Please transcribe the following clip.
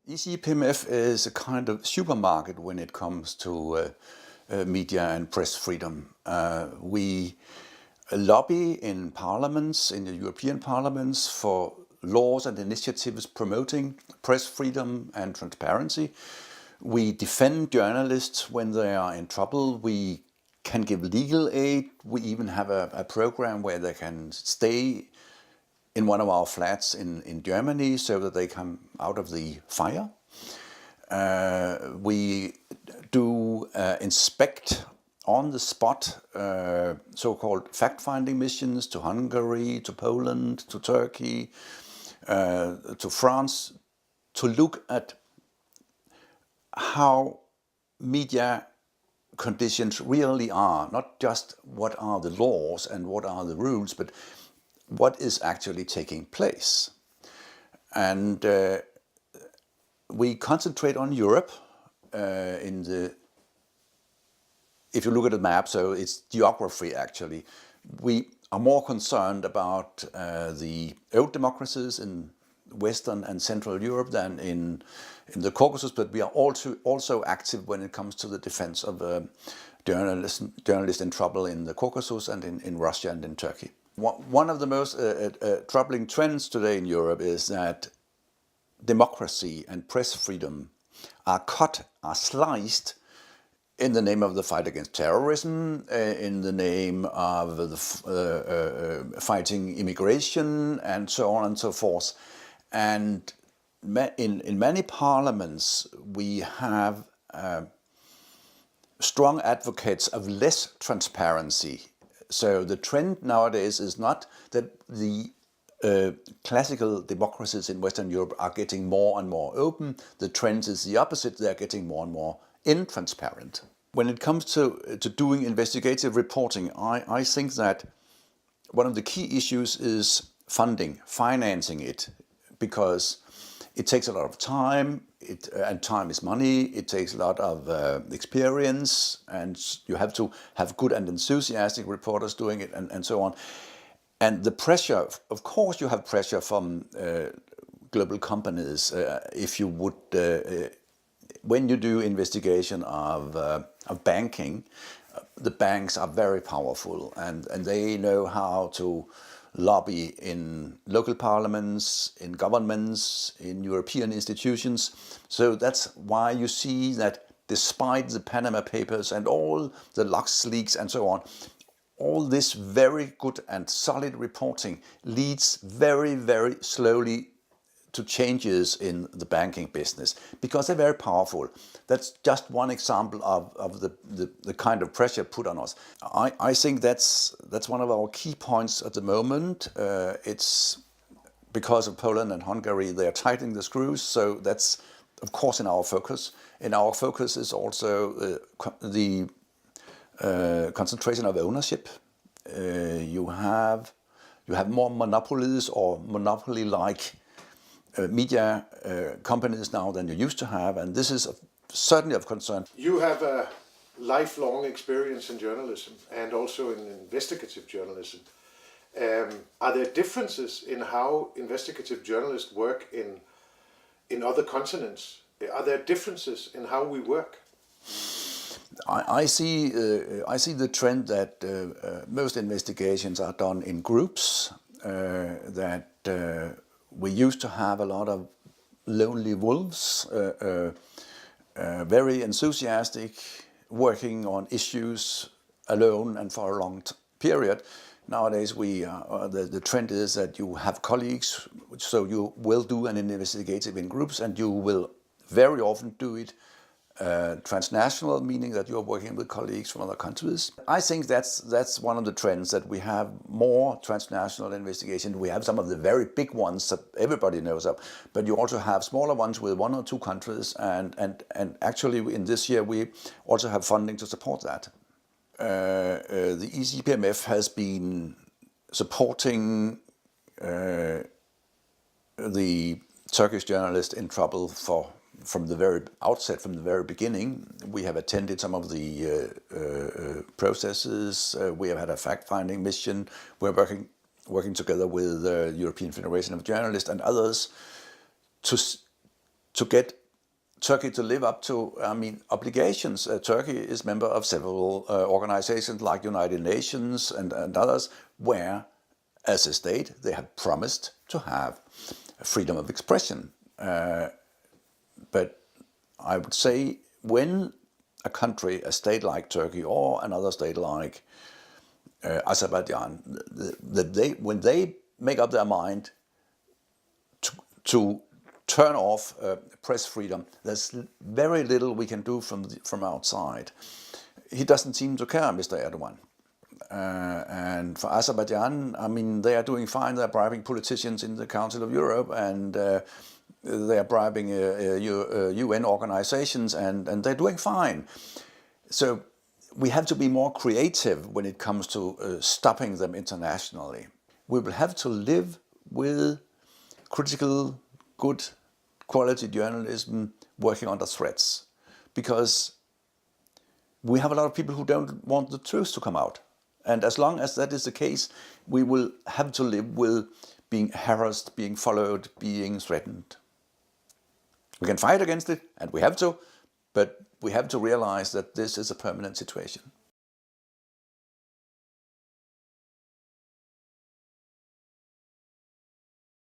ECPMF is a kind of supermarket when it comes to media and press freedom. We lobby in parliaments, in the European parliaments, for laws and initiatives promoting press freedom and transparency. We defend journalists when they are in trouble. We can give legal aid. We even have a program where they can stay in one of our flats in Germany so that they come out of the fire. We do inspect on the spot so-called fact-finding missions to Hungary, to Poland, to Turkey, to France, to look at how media conditions really are, not just what are the laws and what are the rules, but what is actually taking place. And we concentrate on Europe if you look at the map, so it's geography actually. We are more concerned about the old democracies in Western and Central Europe than in the Caucasus, but we are also active when it comes to the defense of journalists in trouble in the Caucasus and in Russia and in Turkey. One of the most troubling trends today in Europe is that democracy and press freedom are sliced in the name of the fight against terrorism, in the name of the fighting immigration, and so on and so forth. And in many parliaments, we have strong advocates of less transparency. So the trend nowadays is not that the classical democracies in Western Europe are getting more and more open. The trend is the opposite. They're getting more and more intransparent. When it comes to doing investigative reporting, I think that one of the key issues is financing it, because it takes a lot of time, and time is money. It takes a lot of experience, and you have to have good and enthusiastic reporters doing it, and so on. And the pressure, of course, you have pressure from global companies. If you would, when you do investigation of banking, the banks are very powerful, and they know how to lobby in local parliaments, in governments, in European institutions. So that's why you see that despite the Panama Papers and all the LuxLeaks and so on, all this very good and solid reporting leads very, very slowly to changes in the banking business, because they're very powerful. That's just one example of the kind of pressure put on us. I think that's one of our key points at the moment. It's because of Poland and Hungary, they are tightening the screws, so that's of course in our focus. In our focus is also the concentration of ownership. You have more monopolies or monopoly-like media companies now than you used to have, and this is certainly of concern. You have a lifelong experience in journalism and also in investigative journalism. Are there differences in how investigative journalists work in other continents? Are there differences in how we work? I see the trend that most investigations are done in groups, that we used to have a lot of lonely wolves, very enthusiastic, working on issues alone and for a long period. Nowadays, the trend is that you have colleagues, so you will do an investigative in groups, and you will very often do it transnational, meaning that you're working with colleagues from other countries. I think that's one of the trends, that we have more transnational investigation. We have some of the very big ones that everybody knows of, but you also have smaller ones with one or two countries, and actually in this year we also have funding to support that. The ECPMF has been supporting the Turkish journalist in trouble from the very outset, from the very beginning. We have attended some of the processes. We have had a fact-finding mission. We're working together with the European Federation of Journalists and others to get Turkey to live up to, obligations. Turkey is member of several organizations like United Nations and others, where, as a state, they have promised to have freedom of expression. But I would say when a country, a state like Turkey or another state like Azerbaijan, when they make up their mind to turn off press freedom, there's very little we can do from outside. He doesn't seem to care, Mr. Erdogan. And for Azerbaijan, they are doing fine. They're bribing politicians in the Council of Europe, and they are bribing UN organizations, and they're doing fine. So we have to be more creative when it comes to stopping them internationally. We will have to live with critical, good quality journalism working under threats, because we have a lot of people who don't want the truth to come out. And as long as that is the case, we will have to live with being harassed, being followed, being threatened. We can fight against it, and we have to, but we have to realize that this is a permanent situation.